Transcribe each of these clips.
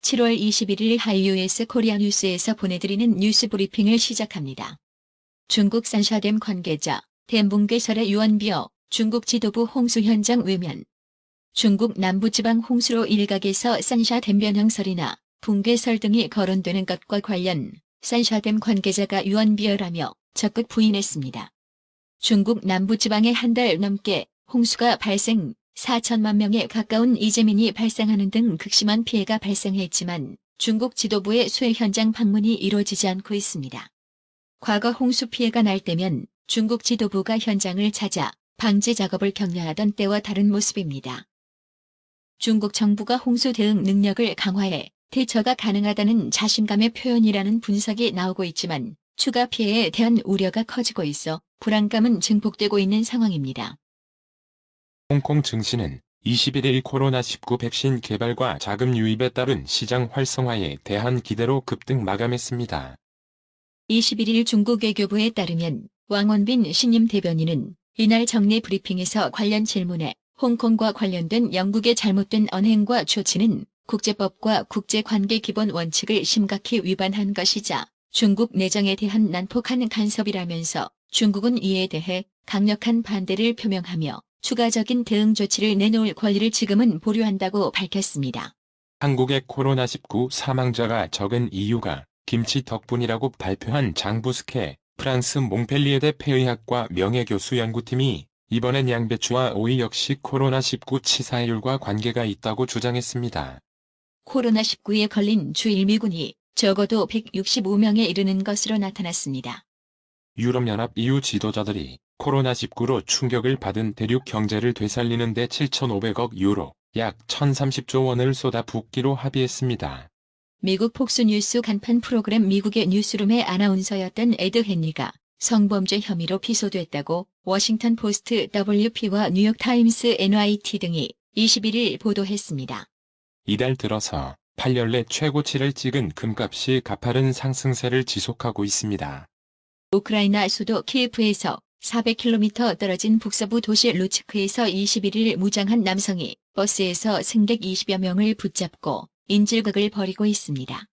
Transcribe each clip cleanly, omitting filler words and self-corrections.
7월 21일 하이유에스 코리아 뉴스에서 보내드리는 뉴스 브리핑을 시작합니다. 중국 산샤댐 관계자, 댐 붕괴설의 유언비어, 중국 지도부 홍수 현장 외면. 중국 남부지방 홍수로 일각에서 산샤댐 변형설이나 붕괴설 등이 거론되는 것과 관련 산샤댐 관계자가 유언비어라며 적극 부인했습니다. 중국 남부지방에 한 달 넘게 홍수가 발생, 4천만 명에 가까운 이재민이 발생하는 등 극심한 피해가 발생했지만 중국 지도부의 수해 현장 방문이 이루어지지 않고 있습니다. 과거 홍수 피해가 날 때면 중국 지도부가 현장을 찾아 방제 작업을 격려하던 때와 다른 모습입니다. 중국 정부가 홍수 대응 능력을 강화해 대처가 가능하다는 자신감의 표현이라는 분석이 나오고 있지만 추가 피해에 대한 우려가 커지고 있어 불안감은 증폭되고 있는 상황입니다. 홍콩 증시는 21일 코로나19 백신 개발과 자금 유입에 따른 시장 활성화에 대한 기대로 급등 마감했습니다. 21일 중국 외교부에 따르면 왕원빈 신임 대변인은 이날 정례 브리핑에서 관련 질문에 홍콩과 관련된 영국의 잘못된 언행과 조치는 국제법과 국제관계 기본 원칙을 심각히 위반한 것이자 중국 내정에 대한 난폭한 간섭이라면서 중국은 이에 대해 강력한 반대를 표명하며 추가적인 대응 조치를 내놓을 권리를 지금은 보류한다고 밝혔습니다. 한국의 코로나19 사망자가 적은 이유가 김치 덕분이라고 발표한 장부스케 프랑스 몽펠리에대 폐의학과 명예교수 연구팀이 이번엔 양배추와 오이 역시 코로나19 치사율과 관계가 있다고 주장했습니다. 코로나19에 걸린 주 일미군이 적어도 165명에 이르는 것으로 나타났습니다. 유럽연합 EU 지도자들이 코로나19로 충격을 받은 대륙 경제를 되살리는 데 7,500억 유로, 약 1,030조 원을 쏟아붓기로 합의했습니다. 미국 폭스뉴스 간판 프로그램 미국의 뉴스룸의 아나운서였던 에드 헨리가 성범죄 혐의로 기소됐다고 워싱턴 포스트 WP와 뉴욕타임스 NYT 등이 21일 보도했습니다. 이달 들어서 8년 내 최고치를 찍은 금값이 가파른 상승세를 지속하고 있습니다. 우크라이나 수도 키예프에서 400km 떨어진 북서부 도시 루츠크에서 21일 무장한 남성이 버스에서 승객 20여 명을 붙잡고 인질극을 벌이고 있습니다.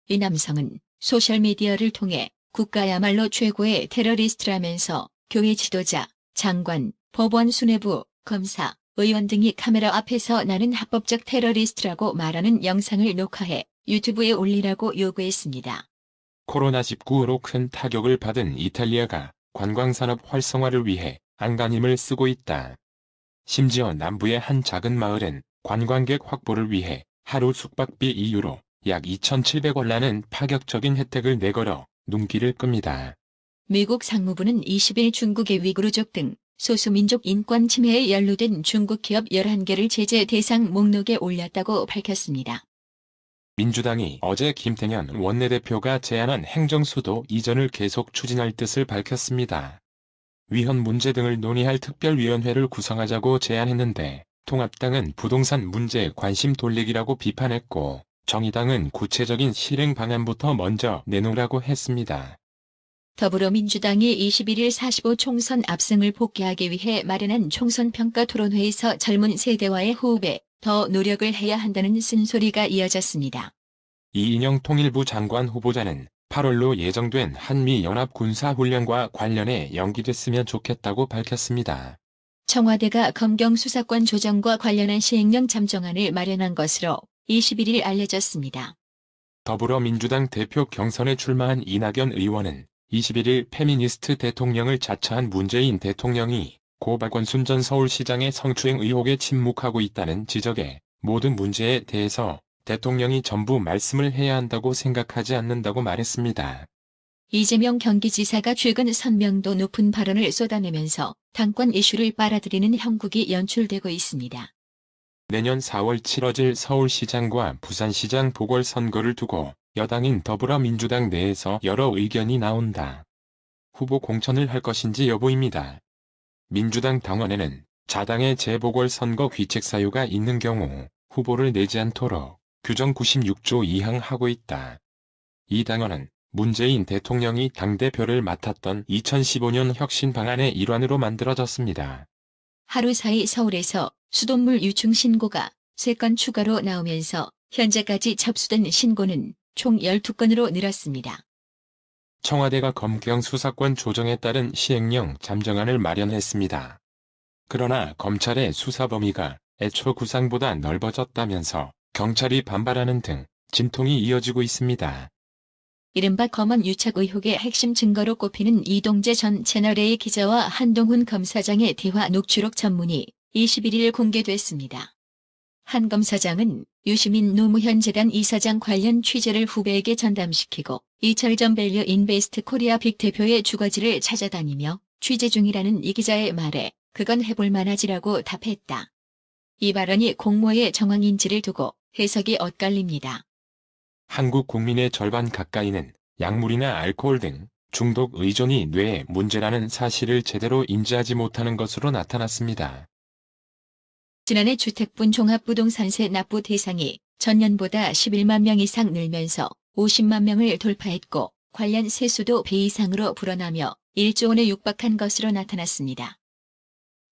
이 남성은 소셜미디어를 통해 국가야말로 최고의 테러리스트라면서 교회 지도자, 장관, 법원 수뇌부, 검사, 의원 등이 카메라 앞에서 나는 합법적 테러리스트라고 말하는 영상을 녹화해 유튜브에 올리라고 요구했습니다. 코로나19로 큰 타격을 받은 이탈리아가 관광산업 활성화를 위해 안간힘을 쓰고 있다. 심지어 남부의 한 작은 마을엔 관광객 확보를 위해 하루 숙박비 2유로, 약 2,700원라는 파격적인 혜택을 내걸어 눈길을 끕니다. 미국 상무부는 20일 중국의 위구르족 등 소수민족 인권 침해에 연루된 중국 기업 11개를 제재 대상 목록에 올렸다고 밝혔습니다. 민주당이 어제 김태년 원내대표가 제안한 행정수도 이전을 계속 추진할 뜻을 밝혔습니다. 위헌 문제 등을 논의할 특별위원회를 구성하자고 제안했는데 통합당은 부동산 문제에 관심 돌리기라고 비판했고 정의당은 구체적인 실행 방안부터 먼저 내놓으라고 했습니다. 더불어민주당이 21일 45 총선 압승을 복귀하기 위해 마련한 총선평가 토론회에서 젊은 세대와의 호흡에 더 노력을 해야 한다는 쓴소리가 이어졌습니다. 이인영 통일부 장관 후보자는 8월로 예정된 한미연합 군사훈련과 관련해 연기됐으면 좋겠다고 밝혔습니다. 청와대가 검경 수사권 조정과 관련한 시행령 잠정안을 마련한 것으로 21일 알려졌습니다. 더불어민주당 대표 경선에 출마한 이낙연 의원은 21일 페미니스트 대통령을 자처한 문재인 대통령이 고 박원순 전 서울시장의 성추행 의혹에 침묵하고 있다는 지적에 모든 문제에 대해서 대통령이 전부 말씀을 해야 한다고 생각하지 않는다고 말했습니다. 이재명 경기지사가 최근 선명도 높은 발언을 쏟아내면서 당권 이슈를 빨아들이는 형국이 연출되고 있습니다. 내년 4월 치러질 서울시장과 부산시장 보궐선거를 두고 여당인 더불어민주당 내에서 여러 의견이 나온다. 후보 공천을 할 것인지 여부입니다. 민주당 당원에는 자당의 재보궐선거 귀책 사유가 있는 경우 후보를 내지 않도록 규정 96조 2항 하고 있다. 이 당원은 문재인 대통령이 당대표를 맡았던 2015년 혁신 방안의 일환으로 만들어졌습니다. 하루 사이 서울에서 수돗물 유충 신고가 3건 추가로 나오면서 현재까지 접수된 신고는 총 12건으로 늘었습니다. 청와대가 검경 수사권 조정에 따른 시행령 잠정안을 마련했습니다. 그러나 검찰의 수사 범위가 애초 구상보다 넓어졌다면서 경찰이 반발하는 등 진통이 이어지고 있습니다. 이른바 검언 유착 의혹의 핵심 증거로 꼽히는 이동재 전 채널A 기자와 한동훈 검사장의 대화 녹취록 전문이 21일 공개됐습니다. 한 검사장은 유시민 노무현 재단 이사장 관련 취재를 후배에게 전담시키고 이철전 밸류 인베스트 코리아 빅 대표의 주거지를 찾아다니며 취재 중이라는 이 기자의 말에 그건 해볼 만하지라고 답했다. 이 발언이 공모의 정황인지를 두고 해석이 엇갈립니다. 한국 국민의 절반 가까이는 약물이나 알코올 등 중독 의존이 뇌에 문제라는 사실을 제대로 인지하지 못하는 것으로 나타났습니다. 지난해 주택분 종합부동산세 납부 대상이 전년보다 11만 명 이상 늘면서 50만 명을 돌파했고 관련 세수도 배 이상으로 불어나며 1조 원에 육박한 것으로 나타났습니다.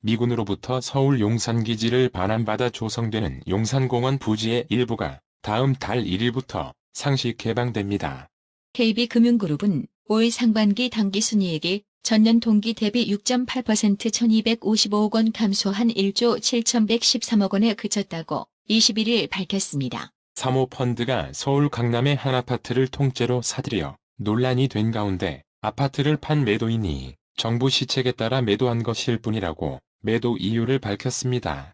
미군으로부터 서울 용산기지를 반환받아 조성되는 용산공원 부지의 일부가 다음 달 1일부터 상시 개방됩니다. KB금융그룹은 올 상반기 당기순이익이 전년 동기 대비 6.8% 1,255억 원 감소한 1조 7,113억 원에 그쳤다고 21일 밝혔습니다. 사모펀드가 서울 강남의 한 아파트를 통째로 사들여 논란이 된 가운데 아파트를 판 매도인이 정부 시책에 따라 매도한 것일 뿐이라고 매도 이유를 밝혔습니다.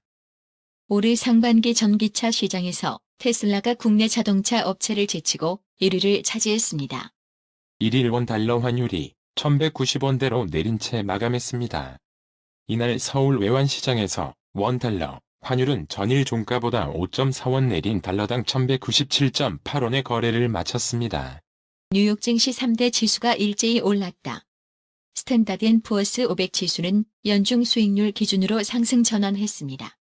올해 상반기 전기차 시장에서 테슬라가 국내 자동차 업체를 제치고 1위를 차지했습니다. 1일 원달러 환율이 1190원대로 내린 채 마감했습니다. 이날 서울 외환시장에서 원달러 환율은 전일 종가보다 5.4원 내린 달러당 1197.8원의 거래를 마쳤습니다. 뉴욕 증시 3대 지수가 일제히 올랐다. 스탠다드&푸어스 500 지수는 연중 수익률 기준으로 상승 전환했습니다.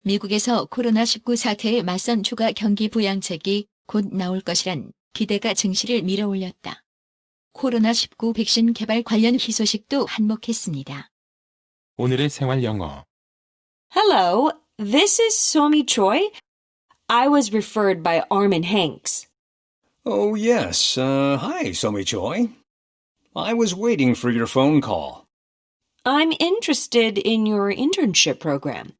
미국에서 코로나19 사태에 맞선 추가 경기 부양책이 곧 나올 것이란 기대가 증시를 밀어올렸다. 코로나19 백신 개발 관련 희소식도 한몫했습니다. 오늘의 생활 영어. Hello, this is Somi Choi. I was referred by Armin Hanks. Oh, yes. Hi, Somi Choi. I was waiting for your phone call. I'm interested in your internship program.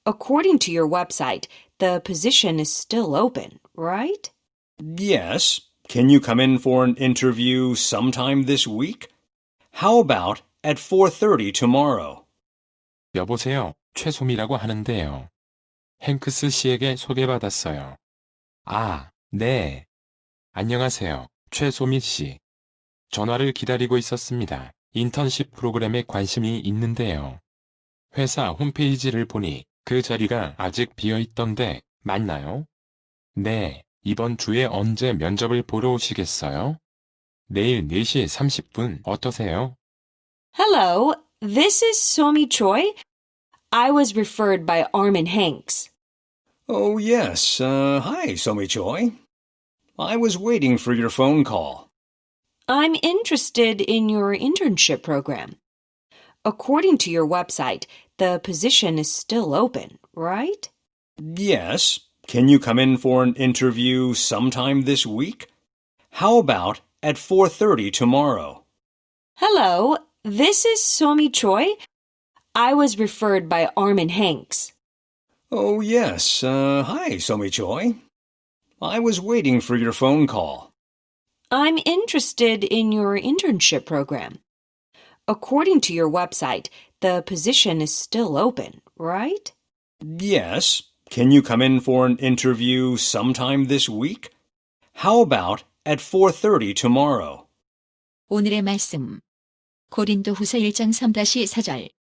According to your website, the position is still open, right? Yes. Can you come in for an interview sometime this week? How about at 4:30 tomorrow? 여보세요, 최소미라고 하는데요. 행크스 씨에게 소개받았어요. 아, 네. 안녕하세요, 최소미 씨. 전화를 기다리고 있었습니다. 인턴십 프로그램에 관심이 있는데요. 회사 홈페이지를 보니 그 자리가 아직 비어 있던데 맞나요? 네, 이번 주에 언제 면접을 보러 오시겠어요? 내일 4시 30분 어떠세요? Hello, this is Somi Choi. I was referred by Armin Hanks. Oh, yes. Hi, Somi Choi. I was waiting for your phone call. I'm interested in your internship program. According to your website, the position is still open, right? Yes. Can you come in for an interview sometime this week? How about at 4:30 tomorrow? Hello, this is Somi Choi. I was referred by Armin Hanks. Oh, yes. Hi, Somi Choi. I was waiting for your phone call. I'm interested in your internship program. According to your website, the position is still open, right? Yes. Can you come in for an interview sometime this week? How about at 4:30 tomorrow? 오늘의 말씀. 고린도후서 1장 3-4절.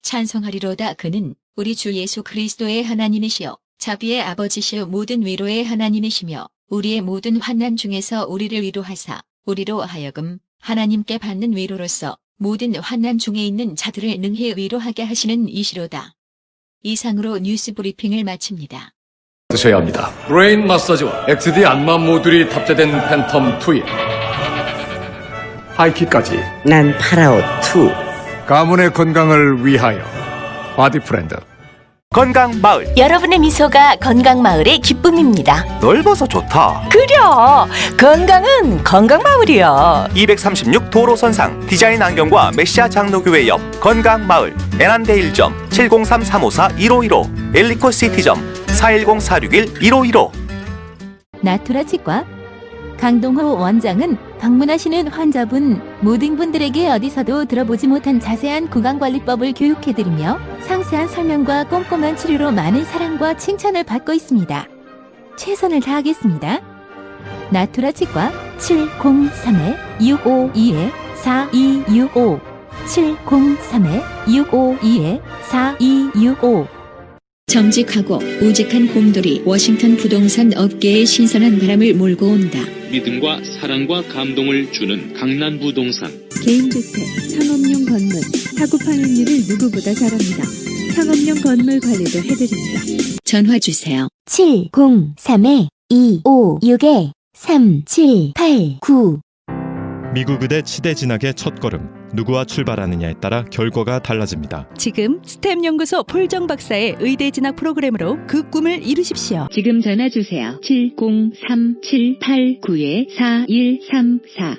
찬송하리로다 그는 우리 주 예수 그리스도의 하나님이시여 자비의 아버지시여 모든 위로의 하나님이시며 우리의 모든 환난 중에서 우리를 위로하사 우리로 하여금 하나님께 받는 위로로서 모든 환난 중에 있는 자들을 능히 위로하게 하시는 이시로다. 이상으로 뉴스 브리핑을 마칩니다. 드셔야 합니다. 브레인 마사지와 XD 안마 모듈이 탑재된 팬텀 2에 하이킥까지 난 파라오 2. 가문의 건강을 위하여 바디 프렌드 건강마을. 여러분의 미소가 건강마을의 기쁨입니다. 넓어서 좋다. 그려! 건강은 건강마을이야. 236 도로선상 디자인 안경과 메시아 장로교회 옆 건강마을. 애난데 1점 703-354-1515 엘리코시티점 410-461-1515. 나투라 치과 강동호 원장은 방문하시는 환자분 모든 분들에게 어디서도 들어보지 못한 자세한 구강관리법을 교육해드리며 상세한 설명과 꼼꼼한 치료로 많은 사랑과 칭찬을 받고 있습니다. 최선을 다하겠습니다. 나투라 치과 703-652-4265 703-652-4265 정직하고 우직한 곰돌이 워싱턴 부동산 업계에 신선한 바람을 몰고 온다. 믿음과 사랑과 감동을 주는 강남 부동산. 개인주택, 상업용 건물, 사고 파행률을 누구보다 잘합니다. 상업용 건물 관리도 해드립니다. 전화 주세요. 703-256-3789. 미국 의대 치대 진학의 첫걸음. 누구와 출발하느냐에 따라 결과가 달라집니다. 지금 스템 연구소 폴정 박사의 의대 진학 프로그램으로 그 꿈을 이루십시오. 지금 전화 주세요. 703-789-4134